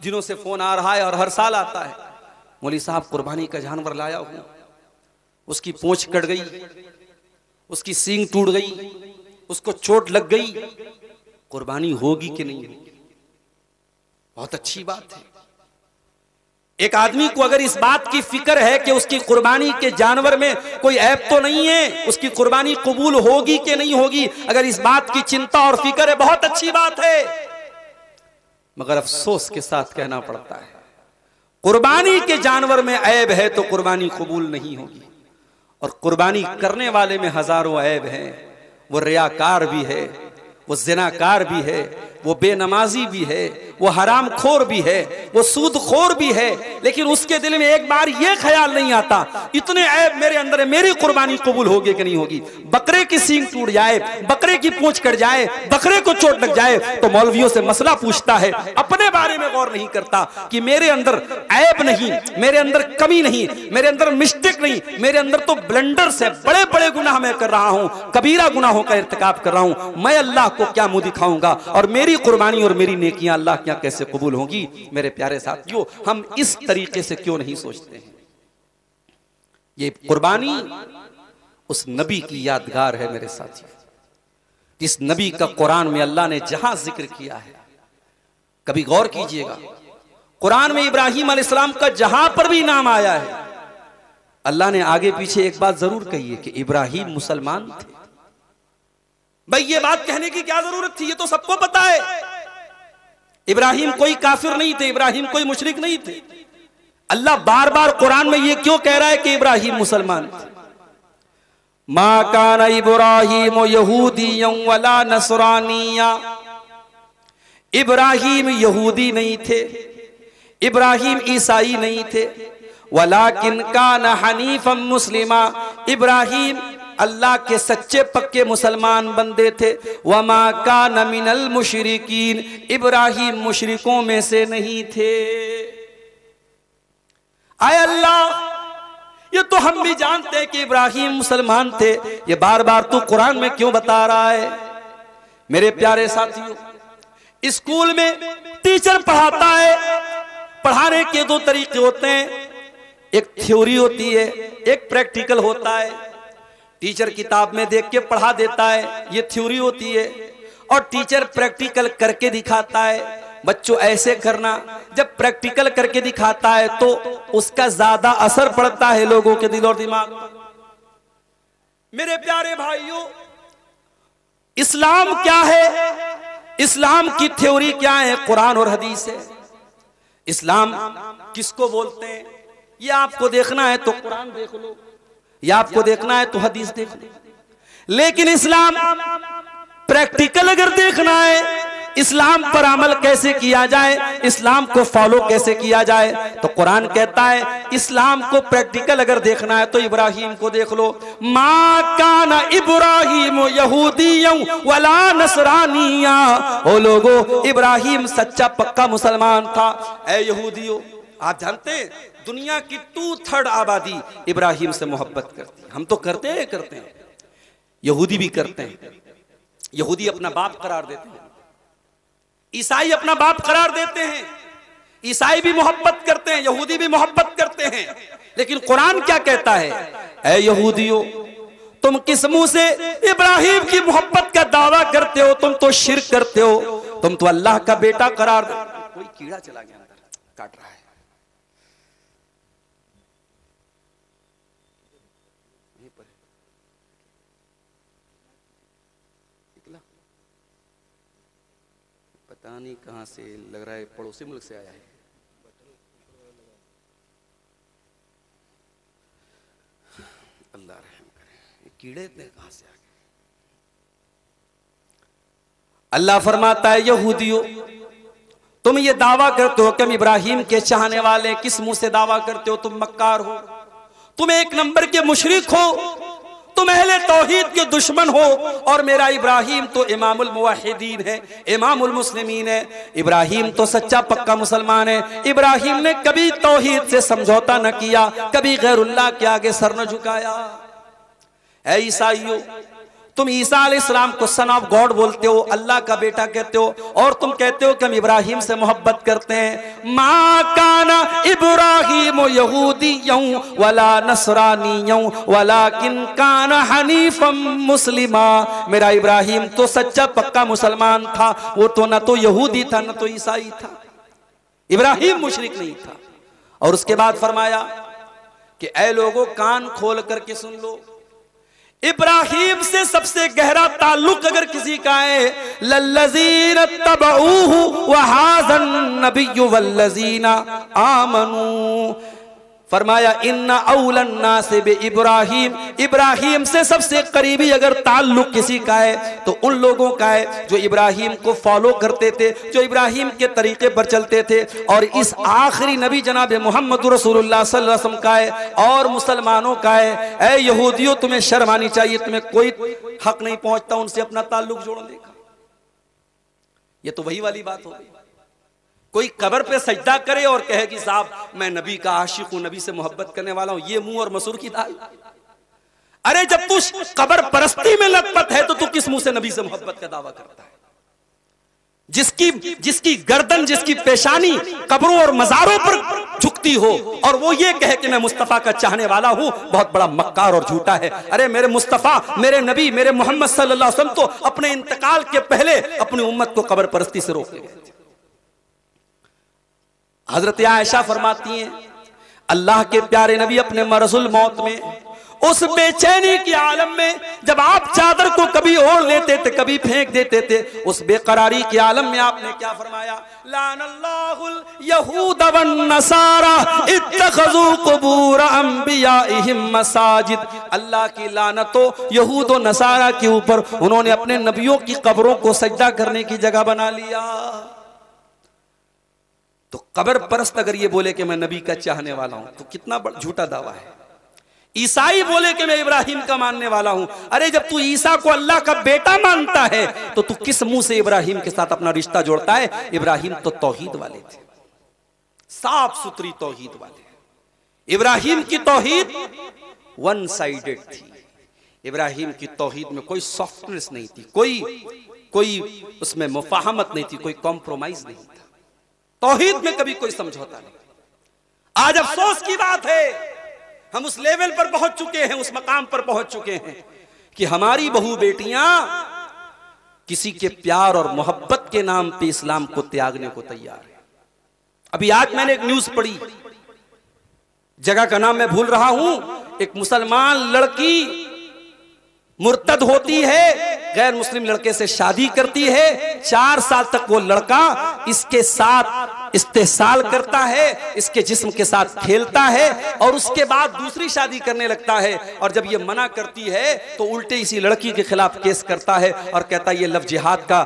दिनों से फोन आ रहा है और हर साल आता है, मौलवी साहब कुर्बानी का जानवर लाया हूं, उसकी पूंछ कट गई, उसकी सींग टूट गई, उसको चोट लग गई, कुर्बानी होगी कि नहीं होगी? बहुत अच्छी बात है। एक आदमी को अगर इस बात की फिक्र है कि उसकी कुर्बानी के जानवर में कोई ऐब तो नहीं है, उसकी कुर्बानी कबूल होगी कि नहीं होगी, अगर इस बात की चिंता और फिक्र है, बहुत अच्छी बात है। मगर अफसोस के साथ कहना पड़ता है, कुर्बानी के जानवर में ऐब है तो कुर्बानी कबूल नहीं होगी। और कुर्बानी करने वाले में हजारों ऐब हैं। वो रियाकार भी है, वो जिनाकार भी है, वो बेनमाजी भी है, वो हराम खोर भी है, वो सूद खोर भी है, लेकिन उसके दिल में एक बार ये ख्याल नहीं आता इतने ऐब मेरे अंदर है, मेरी कुर्बानी कबूल होगी कि नहीं होगी। बकरे की सींग टूट जाए, बकरे की पूंछ कट जाए, बकरे को चोट लग जाए तो मौलवियों से मसला पूछता है, अपने बारे में गौर नहीं करता कि मेरे अंदर ऐब नहीं, मेरे अंदर कमी नहीं, मेरे अंदर मिस्टेक नहीं, मेरे अंदर तो ब्लंडर से बड़े बड़े गुनाह मैं कर रहा हूं, कबीरा गुनाहों का इर्तिकाब कर रहा हूं। मैं अल्लाह को क्या मुंह दिखाऊंगा और मेरी कुर्बानी और मेरी नेकियां अल्लाह क्या कैसे कबूल होंगी? मेरे प्यारे साथियों, हम इस तरीके से क्यों नहीं सोचते हैं? ये कुर्बानी उस नबी की यादगार है मेरे साथियों, जिस नबी का कुरान में अल्लाह ने जहां जिक्र किया है, कभी गौर कीजिएगा, कुरान में इब्राहिम अलैहिस्सलाम का जहां पर भी नाम आया है, अल्लाह ने आगे पीछे एक बात जरूर कही है कि इब्राहिम मुसलमान थे। भाई ये बात कहने की क्या जरूरत थी, ये तो सबको पता है। इब्राहिम कोई काफिर नहीं थे, इब्राहिम कोई मुशरिक नहीं थे। अल्लाह बार बार कुरान में ये क्यों कह रहा है कि इब्राहिम मुसलमान थे? मा काना इब्राहिम यहूदिय्यन वला नसरानिया, इब्राहिम यहूदी नहीं थे, इब्राहिम ईसाई नहीं थे, वलाकिन काना हनीफम मुस्लिमा, इब्राहिम अल्लाह के सच्चे पक्के मुसलमान बंदे थे। वमा काना मिनल मुशरिकीन, इब्राहिम मुशरिकों में से नहीं थे। आय अल्लाह, ये तो हम भी जानते हैं कि इब्राहिम मुसलमान थे, ये बार बार तू कुरान में क्यों बता रहा है? मेरे प्यारे साथियों, स्कूल में टीचर पढ़ाता है, पढ़ाने के दो तरीके होते हैं, एक थ्योरी होती है, एक प्रैक्टिकल होता है। टीचर किताब में देख के पढ़ा देता है, ये थ्योरी होती है, और टीचर प्रैक्टिकल करके दिखाता है, बच्चों ऐसे करना। जब प्रैक्टिकल करके दिखाता है तो उसका ज्यादा असर पड़ता है लोगों के दिल और दिमाग पर। मेरे प्यारे भाइयों, इस्लाम क्या है, इस्लाम की थ्योरी क्या है? कुरान और हदीस है। इस्लाम किसको बोलते हैं ये आपको देखना है तो कुरान देख लो, या आपको देखना है तो हदीस देख लो। लेकिन इस्लाम प्रैक्टिकल अगर देखना है, इस्लाम पर अमल कैसे किया जाए, इस्लाम को फॉलो कैसे किया जाए, तो कुरान कहता है इस्लाम को प्रैक्टिकल अगर देखना है तो इब्राहिम को देख लो। मा काना इब्राहिम यहूदिय्यन वला नसरानिया, ओ लोगो, इब्राहिम सच्चा पक्का मुसलमान था। ऐ यहूदियों, आप जानते हैं दुनिया की 2/3 आबादी इब्राहिम से मोहब्बत करती है। हम तो करते हैं, यहूदी भी करते हैं। यहूदी अपना बाप करार देते हैं, ईसाई अपना बाप करार देते हैं, ईसाई भी मोहब्बत करते हैं, यहूदी भी मोहब्बत करते हैं। लेकिन कुरान क्या कहता है? ऐ यहूदियों, तुम किस मुंह से इब्राहिम की मोहब्बत का दावा करते हो? तुम तो शिर्क करते हो, तुम तो अल्लाह का बेटा करार दे। कोई कीड़ा चला गया अंदर, काट रहा है। पता नहीं कहां से, लग रहा है पड़ोसी मुल्क से आया है। अल्लाह रहम करे, ये कीड़े इतने कहां से आ गए? अल्लाह फरमाता है यहूदियों, तुम ये दावा करते हो कि हम इब्राहिम के चाहने वाले, किस मुंह से दावा करते हो? तुम मक्कार हो, तुम एक नंबर के मुशरिक हो, तुम अहले तौहीद के दुश्मन हो। और मेरा इब्राहिम तो इमामुल मुवहिदीन है, इमामुल मुस्लिमीन है। इब्राहिम तो सच्चा पक्का मुसलमान है। इब्राहिम ने कभी तौहीद से समझौता न किया, कभी गैरुल्लाह के आगे सर न झुकाया। ऐ ईसाइयों, तुम ईसा अलैहिस्सलाम को सन ऑफ गॉड बोलते हो, अल्लाह का बेटा कहते हो, और तुम कहते हो कि हम इब्राहिम से मोहब्बत करते हैं। मा काना इब्राहिम यहूदिय्यन वला नसरानिय्यन वलाकिन काना हनीफम मुस्लिमा। मेरा इब्राहिम तो सच्चा पक्का मुसलमान था, वो तो ना तो यहूदी था ना तो ईसाई था, इब्राहिम मुशरिक नहीं था। और उसके बाद फरमाया कि ऐ लोगों कान खोल करके सुन लो, इब्राहिम से सबसे गहरा ताल्लुक अगर किसी का है, लल्लज़ीना तबऊहु व हाज़न नबिय्यु वल्लज़ीना आमनू। फरमाया इन्ना औलन नास बि इब्राहिम, इब्राहिम से सबसे करीबी अगर ताल्लुक किसी का है तो उन लोगों का है जो इब्राहिम को फॉलो करते थे, जो इब्राहिम के तरीके पर चलते थे। और इस आखिरी नबी जनाब मोहम्मद रसूलुल्लाह सल्लल्लाहु अलैहि वसल्लम का है और मुसलमानों का है। ऐ यहूदियों तुम्हें शर्म आनी चाहिए, तुम्हें कोई हक नहीं पहुंचता उनसे अपना ताल्लुक जोड़ने का। ये तो वही वाली बात होगी, कोई कब्र पे सजदा करे और कहे कि साहब मैं नबी का आशिक हूं, नबी से मोहब्बत करने वाला हूं, ये मुंह और मसूर की दाल। अरे जब तू कब्र परस्ती में लतपत है तो तू किस मुंह से नबी से मोहब्बत का दावा करता है? जिसकी गर्दन, जिसकी पेशानी कब्रों और मजारों पर झुकती हो और वो ये कहे कि मैं मुस्तफा का चाहने वाला हूं, बहुत बड़ा मक्कार और झूठा है। अरे मेरे मुस्तफा, मेरे नबी, मेरे मोहम्मद सल्लल्लाहु अलैहि वसल्लम तो अपने इंतकाल के पहले अपनी उम्मत को कब्र परस्ती से रोक गए। हजरत आयशा फरमाती हैं अल्लाह के प्यारे नबी अपने मरजुल मौत में उस बेचैनी के आलम में जब आप चादर को कभी ओढ़ लेते थे कभी फेंक देते थे, उस बेकरारी के आलम में आपने क्या फरमाया? लानल्लाहुल यहूद वन नसारा इत्तखज़ू कुबूर अंबियाइहिम मसाजिद। अल्लाह की लानत हो यहूद और नसारा के ऊपर, उन्होंने अपने नबियों की कब्रों को सजदा करने की जगह बना लिया। तो कब्र परस्त अगर ये बोले कि मैं नबी का चाहने वाला हूं तो कितना बड़ा झूठा दावा है। ईसाई बोले कि मैं इब्राहिम का मानने वाला हूं, अरे जब तू ईसा को अल्लाह का बेटा मानता है तो तू किस मुंह से इब्राहिम के साथ अपना रिश्ता जोड़ता है? इब्राहिम तो तौहीद वाले थे, साफ सुथरी तौहीद वाले। इब्राहिम की तौहीद वन साइडेड थी, इब्राहिम की तौहीद में कोई सॉफ्टनेस नहीं थी, कोई उसमें मुफाहमत नहीं थी, कोई कॉम्प्रोमाइज नहीं था, तौहीद में कभी कोई समझौता नहीं। आज अफसोस की बात है हम उस लेवल पर पहुंच चुके हैं, उस मकाम पर पहुंच चुके हैं कि हमारी बहू बेटियां किसी के प्यार और मोहब्बत के नाम पे इस्लाम को त्यागने को तैयार है। अभी आज मैंने एक न्यूज पढ़ी, जगह का नाम मैं भूल रहा हूं, एक मुसलमान लड़की मुर्तद होती है, गैर मुस्लिम लड़के से शादी करती है, 4 साल तक वो लड़का इसके साथ इस्तेसाल करता है, इसके जिस्म के साथ खेलता है और उसके बाद दूसरी शादी करने लगता है। और जब ये मना करती है तो उल्टे इसी लड़की के खिलाफ केस करता है और कहता है ये लव जिहाद का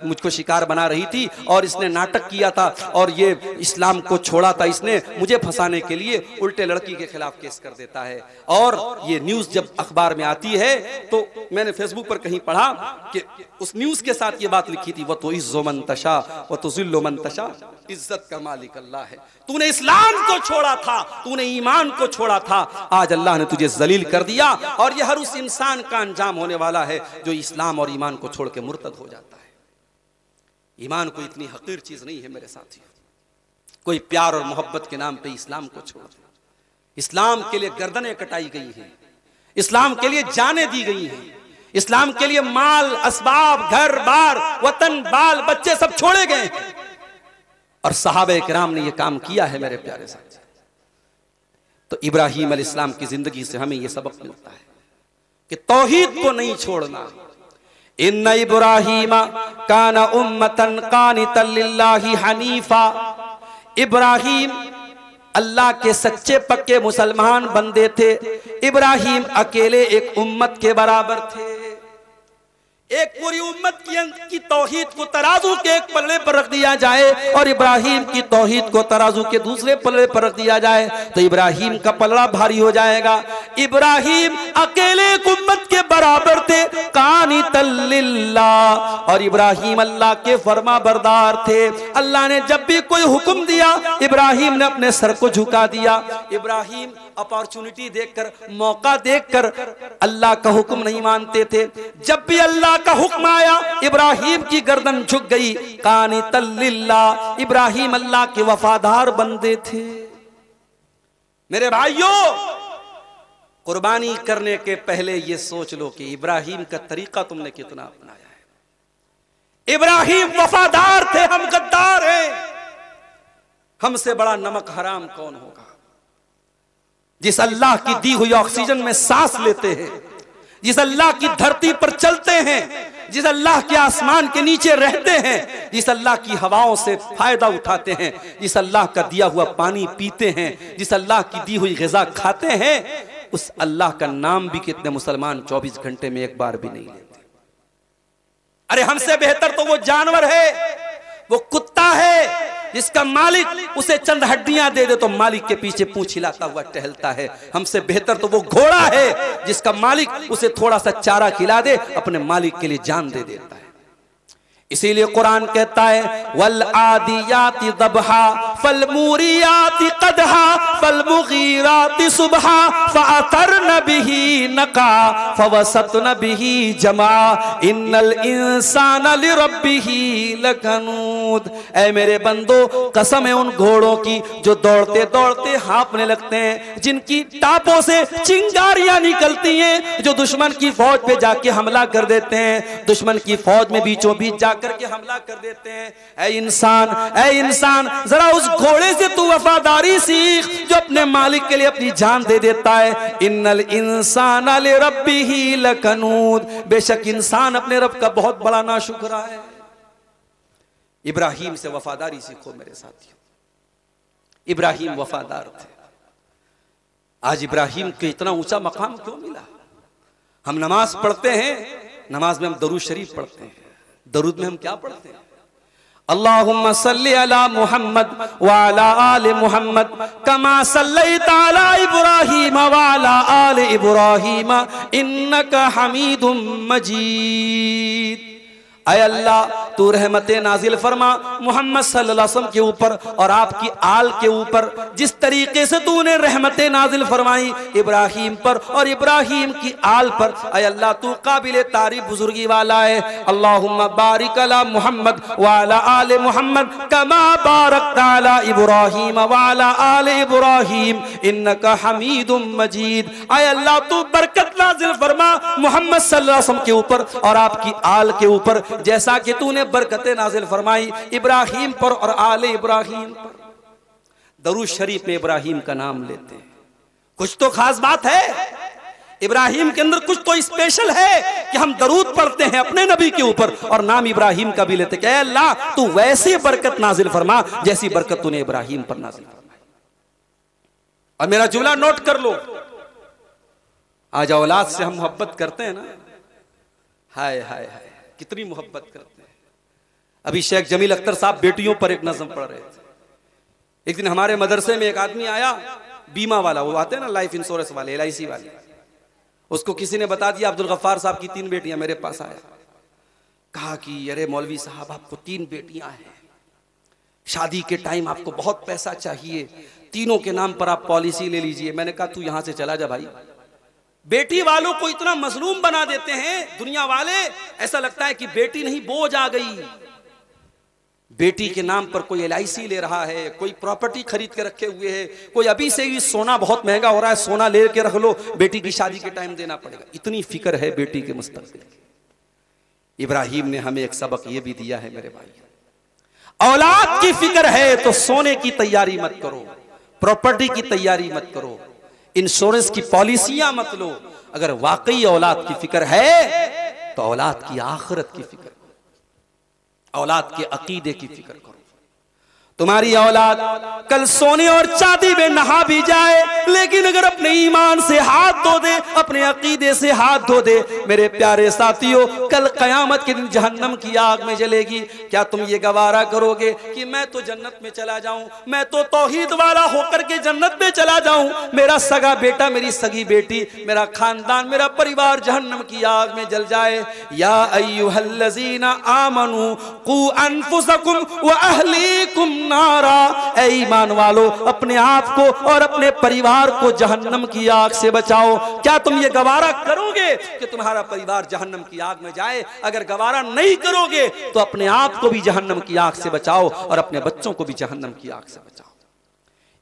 मुझको शिकार बना रही थी और इसने नाटक किया था और ये इस्लाम को छोड़ा था इसने मुझे फंसाने के लिए, उल्टे लड़की के खिलाफ केस कर देता है। और ये न्यूज जब अखबार में आती है तो मैंने फेसबुक पर कहीं पढ़ा कि उस न्यूज के साथ ये बात लिखी थी, वो तो इज्जो मन तशा वो तो जिल्लो मन तशा, इज्जत का मालिक अल्लाह है। तूने इस्लाम को छोड़ा था, तूने ईमान को छोड़ा था, आज अल्लाह ने तुझे जलील कर दिया। और यह हर उस इंसान का अंजाम होने वाला है जो इस्लाम और ईमान को छोड़ के मुर्तद हो जाता है। ईमान कोई इतनी हकीर चीज नहीं है मेरे साथी, कोई प्यार और मोहब्बत के नाम पे इस्लाम को छोड़ दे। इस्लाम के लिए गर्दनें कटाई गई हैं, इस्लाम के लिए जानें दी गई हैं, इस्लाम के लिए माल असबाब घर बार वतन बाल बच्चे सब छोड़े गए हैं। और सहाबे किराम ने यह काम किया है मेरे प्यारे साथी। तो इब्राहिम अलैहिस्सलाम की जिंदगी से हमें यह सबक मिलता है कि तौहीद को नहीं छोड़ना। इन्ना इब्राहीमा काना उम्मतन कानितन लिल्लाहि हनीफा। इब्राहिम अल्लाह के सच्चे पक्के मुसलमान बंदे थे। इब्राहिम अकेले एक उम्मत के बराबर थे। एक पूरी उम्मत की तौहीद को तराजू के एक पल्ले पर रख दिया जाए और इब्राहिम की तौहीद को तराजू के दूसरे पल्ले पर रख दिया जाए तो इब्राहिम का पलड़ा भारी हो जाएगा। इब्राहिम अकेले एक उम्मत के बराबर थे, कानितन लिल्लाह, और इब्राहिम अल्लाह के फरमा बरदार थे। अल्लाह ने जब भी कोई हुक्म दिया इब्राहिम ने अपने सर को झुका दिया। इब्राहिम अपॉर्चुनिटी देखकर, मौका देखकर अल्लाह का हुक्म नहीं मानते थे। जब भी अल्लाह का हुक्म आया इब्राहिम की गर्दन झुक गई। कानितल लिल्लाह, इब्राहिम अल्लाह के वफादार बंदे थे। मेरे भाइयों, कुर्बानी करने के पहले ये सोच लो कि इब्राहिम का तरीका तुमने कितना अपनाया है। इब्राहिम वफादार थे, हम गद्दार हैं। हमसे बड़ा नमक हराम कौन होगा? जिस अल्लाह की दी हुई ऑक्सीजन में सांस लेते हैं, जिस अल्लाह की धरती पर चलते हैं, जिस अल्लाह के आसमान के नीचे रहते हैं, जिस अल्लाह की हवाओं से फायदा उठाते हैं, जिस अल्लाह का दिया हुआ पानी पीते हैं, जिस अल्लाह की दी हुई ग़िज़ा खाते हैं, उस अल्लाह का नाम भी कितने मुसलमान 24 घंटे में एक बार भी नहीं लेते। अरे हमसे बेहतर तो वो जानवर है, वो कुत्ता है जिसका मालिक उसे चंद हड्डियां दे दे तो मालिक के पीछे पूंछ हिलाता हुआ टहलता है। हमसे बेहतर तो वो घोड़ा है जिसका मालिक उसे थोड़ा सा चारा खिला दे, अपने मालिक के लिए जान दे देता है। इसीलिए कुरान कहता है वल आदियाति दबहा फल मूरियाति कदहा फल मुगीराति सुबहा फअतरन बिही नका फवसतन बिही जमा इन्नल इंसाना लिरब्बिही लकनूद। ऐ मेरे बंदो, कसम है उन घोड़ों की जो दौड़ते दौड़ते हाँफने लगते हैं, जिनकी टापों से चिंगारियां निकलती हैं, जो दुश्मन की फौज पे जाके हमला कर देते हैं, दुश्मन की फौज में बीचों बीच करके हमला कर देते हैं। ऐ इंसान, जरा उस घोड़े से तू वफादारी सीख जो अपने मालिक के लिए अपनी जान दे देता है। इन्नल इंसान लिरब्बिही लकनूद, बेशक इंसान अपने रब का बहुत बड़ा नाशुक्रा है। इब्राहिम से वफादारी सीखो मेरे साथियों। इब्राहिम वफादार थे। आज इब्राहिम के इतना ऊंचा मकाम क्यों मिला? हम नमाज पढ़ते हैं, नमाज में हम दरूद शरीफ पढ़ते हैं। दरूद में हम क्या पढ़ते हैं? अल्लाहुम्मा सल्ली अला मुहम्मद व अला आले मुहम्मद कमा सल्लैता अला इब्राहीम व अला आले इब्राहीम इन्नका हमीदुम मजीद। ऐ अल्लाह, तू रहमतें नाजिल फरमा मोहम्मद सल्लल्लाहु अलैहि वसल्लम के ऊपर और आपकी आल के ऊपर, जिस तरीके से तूने रहमतें नाजिल फरमाई इब्राहिम पर और इब्राहिम की आल पर। ऐ अल्लाह, तू काबिल तारीफ बुजुर्गी वाला है। अल्लाहुम्मा बारिक अला मुहम्मद व अला आले मुहम्मद कमा बारकता अला इब्राहीम व अला आले इब्राहीम इन्नका हमीदुम मजीद। ऐ अल्लाह, तू बरकत नाजिल फरमा मोहम्मद सल्लल्लाहु अलैहि वसल्लम के ऊपर और आपकी आल के ऊपर, जैसा कि तूने बरकतें नाजिल फरमाई इब्राहिम पर और आले इब्राहिम पर। दरूद शरीफ में इब्राहिम का नाम लेते हैं। कुछ तो खास बात है इब्राहिम के अंदर, कुछ तो स्पेशल है कि हम दरूद पढ़ते हैं अपने नबी के ऊपर और नाम इब्राहिम का भी लेते हैं। क्या अल्लाह, तू वैसी बरकत नाजिल फरमा जैसी बरकत तूने इब्राहिम पर नाजिल फरमाई। और मेरा जुमला नोट कर लो, आज औलाद से हम मोहब्बत करते हैं ना, हाय हाय हाय कितनी मोहब्बत करते हैं। अभी शेख जमील अख्तर साहब बेटियों पर एक नज़म पढ़ रहे थे। एक दिन हमारे मदरसे में एक आदमी आया, बीमा वाला, वो आते हैं ना लाइफ इंश्योरेंस वाले, LIC वाले। उसको किसी ने बता दिया अब्दुल गफ्फार साहब की 3 बेटियां। मेरे पास आया, कहा कि अरे मौलवी साहब, आपको 3 बेटियां हैं, शादी के टाइम आपको बहुत पैसा चाहिए, तीनों के नाम पर आप पॉलिसी ले लीजिए। मैंने कहा तू यहां से चला जा भाई। बेटी वालों को इतना मजलूम बना देते हैं दुनिया वाले, ऐसा लगता है कि बेटी नहीं बोझ आ गई। बेटी के नाम पर कोई LIC ले रहा है, कोई प्रॉपर्टी खरीद के रखे हुए है, कोई अभी से ही सोना बहुत महंगा हो रहा है, सोना ले के रख लो, बेटी की शादी के टाइम देना पड़ेगा। इतनी फिक्र है बेटी के मुस्तकबिल की। इब्राहिम ने हमें एक सबक ये भी दिया है मेरे भाई, औलाद की फिक्र है तो सोने की तैयारी मत करो, प्रॉपर्टी की तैयारी मत करो, इंश्योरेंस की पॉलिसियां मत लो। अगर वाकई औलाद की फिक्र है तो औलाद की आखिरत की फिक्र, औलाद के अकीदे की फिक्र करो। तुम्हारी औलाद कल सोने और चांदी में नहा भी जाए, लेकिन अगर अपने ईमान से हाथ धो दे, अपने अकीदे से हाथ धो दे, मेरे प्यारे साथियों, कल कयामत के दिन जहन्नम की आग में जलेगी। क्या तुम ये गवारा करोगे कि मैं तो जन्नत में चला जाऊं, मैं तो तौहीद वाला होकर के जन्नत में चला जाऊं, मेरा सगा बेटा, मेरी सगी बेटी, मेरा खानदान, मेरा परिवार जहन्नम की आग में जल जाए? या अय्युहल्लज़ीना आमनू कू अनफुसकुम व अहलीकुम नारा, ऐ ईमान वालो अपने आप को और अपने परिवार को जहन्नम की आग से बचाओ। क्या तुम ये गवारा करोगे कि तुम्हारा परिवार जहन्नम की आग में जाए? अगर गवारा नहीं करोगे तो अपने आप को भी जहन्नम की आग से बचाओ और अपने बच्चों को भी जहन्नम की आग से बचाओ।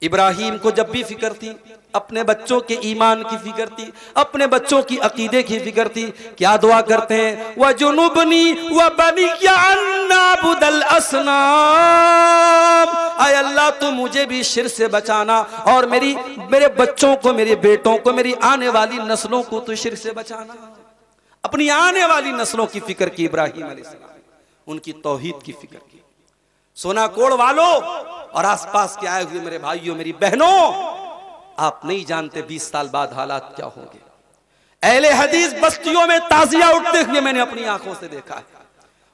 इब्राहिम को जब भी फिक्र थी, अपने बच्चों के ईमान की फिक्र थी, अपने बच्चों की अकीदे की फिक्र थी, क्या दुआ करते हैं? व जुनुबनी व बनिया अन नअबुदल असनाम, आय अल्लाह तू मुझे भी शिर्क से बचाना और मेरे बच्चों को, मेरे बेटों को, मेरी आने वाली नस्लों को तू शिर्क से बचाना। अपनी आने वाली नस्लों की फिक्र की इब्राहिम अलैहिस्सलाम, उनकी तौहीद की फिक्र की। सोनाकोड़ वालों और आसपास के आए हुए मेरे भाइयों, मेरी बहनों, आप नहीं जानते 20 साल बाद हालात क्या होंगे। अहले हदीस बस्तियों में ताजिया उठते हुए मैंने अपनी आंखों से देखा है।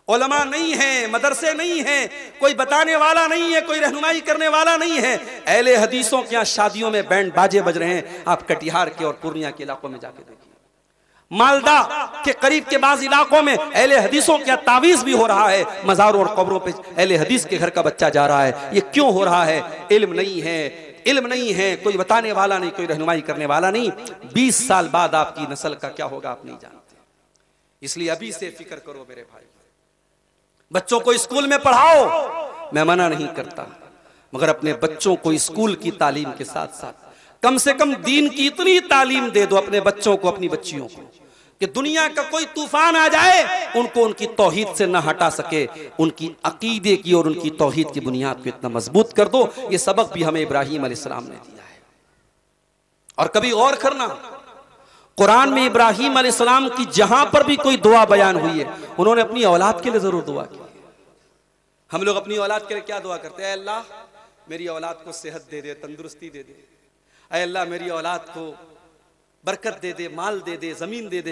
उलमा नहीं है, मदरसे नहीं है, कोई बताने वाला नहीं है, कोई रहनुमाई करने वाला नहीं है। अहले हदीसों के यहाँ शादियों में बैंड बाजे बज रहे हैं। आप कटिहार के और पूर्णिया के इलाकों में जाके देखिए, मालदा के करीब के बाज इलाकों में अहले हदीसों का तावीज भी हो रहा है। मज़ारों और कब्रों पे अहले हदीस के घर का बच्चा जा रहा है। ये क्यों हो रहा है? इल्म नहीं है, इल्म नहीं है, कोई बताने वाला नहीं, कोई रहनुमाई करने वाला नहीं। 20 साल बाद आपकी नस्ल का क्या होगा आप नहीं जानते। इसलिए अभी से फिक्र करो मेरे भाई। बच्चों को स्कूल में पढ़ाओ, मैं मना नहीं करता, मगर अपने बच्चों को स्कूल की तालीम के साथ साथ कम से कम दीन की इतनी तालीम दे दो अपने बच्चों को, अपनी बच्चियों को, कि दुनिया का कोई तूफान आ जाए उनको उनकी तौहीद से न हटा सके। उनकी अकीदे की और उनकी तौहीद की बुनियाद को इतना मजबूत कर दो। ये सबक भी हमें इब्राहिम अलैहिस्सलाम ने दिया है। और कभी गौर करना, कुरान में इब्राहिम अलैहिस्सलाम की जहां पर भी कोई दुआ बयान हुई है, उन्होंने अपनी औलाद के लिए जरूर दुआ की। हम लोग अपनी औलाद के लिए क्या दुआ करते हैं? अल्लाह मेरी औलाद को सेहत दे दे, तंदुरुस्ती दे दे। ऐ अल्लाह मेरी औलाद को बरकत दे दे, माल दे दे, जमीन दे दे,